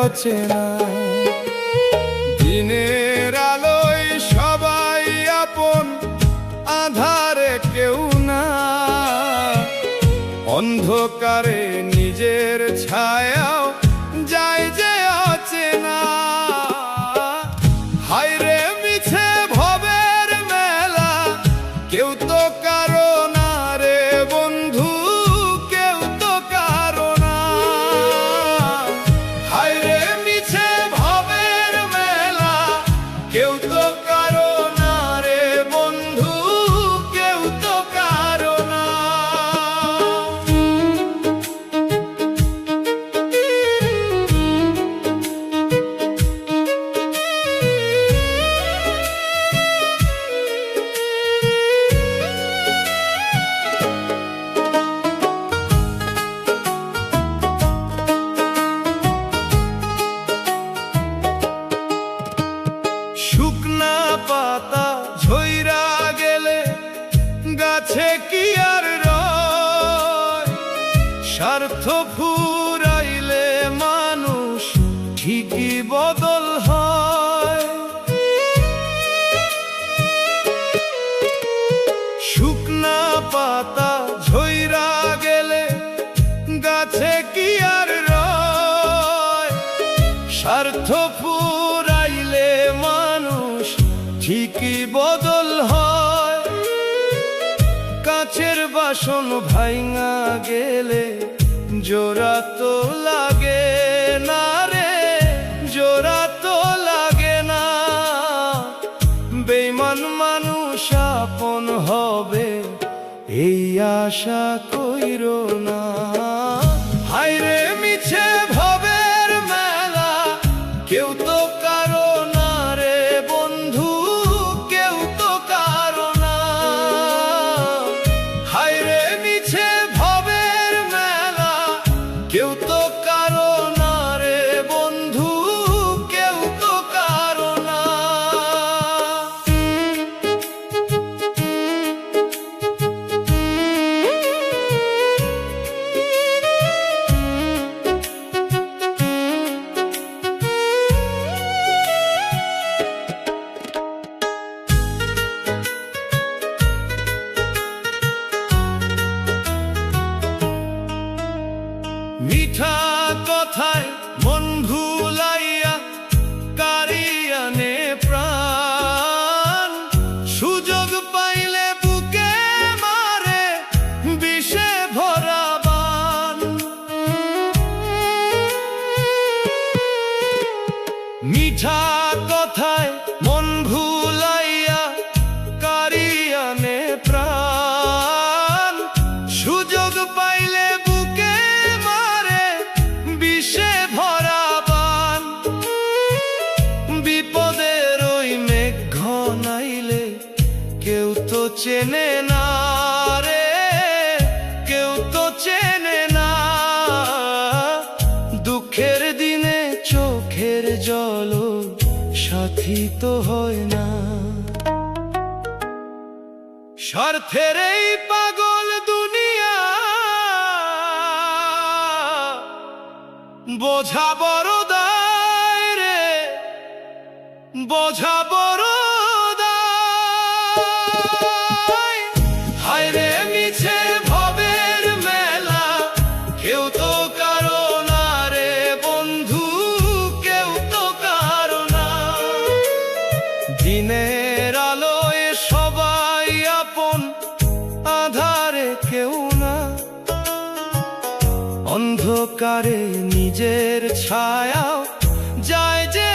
অচেনা। দিনের আলোয় সবাই আপন, আধারে কেউ না। অন্ধকারে নিজের ছায়াও যায় যে অচেনা। হায়রে মিছে ভবের মেলা, কেউ তো কারো না রে বন্ধু, কেউ তো কারো না। হায়রে মিছে ভবের মেলা, কেউ তো কারো না রে বন্ধু, কেউ তো কারো না। শুকনা পাতা ঝইরা গেলে গাছে কি আর রয়? স্বার্থ ফুরাইলে মানুষ ঠিকই বদল হয়। শুকনা পাতা ঝইরা গেলে গাছে কি আর রয়? স্বার্থ ফুরাইলে মানুষ ঠিকই বদল হয়। কাচের বাসন ভাঙা গেলে জোড়া তো লাগে না রে, জোড়া তো লাগে না। বেঈমান মানুষ আপন হবে এই আশা কইরো না। হায়রে মিছে ভবের মেলা, কেউ তো কারো না রে বন্ধু, কেউ তো কারো না। হায়রে মিছে ভবের মেলা, কেউ তো কারো না রে বন্ধু, কেউ তো কারো না। মিঠা কথায় মন ভুলাইয়া কারিয়া নে প্রাণ। সুযোগ পাইলে বুকে মারে বিষে ভরা বান। মিঠা কথায় মন ভুলাইয়া কারিয়া নে প্রাণ। সুযোগ পাইলে বুকে মারে বিষে ভরা বান। বিপদের ওই মেঘ ঘনাইলে কেউ তো চেনে না রে, কেউ তো চেনে না। দুঃখের দিনে চোখের জল সাথী তো হয় না। স্বার্থের এই পাগল দুনিয়া বোঝা বড় দায় রে, বোঝা বড় দায়। হায়রে মিছে ভবের মেলা, কেউ তো কারো না রে বন্ধু, কেউ তো কারো না। দিনের আলোয় সবাই আপন, আধারে কেউ না। অন্ধকারে নিজের ছায়াও যায় যে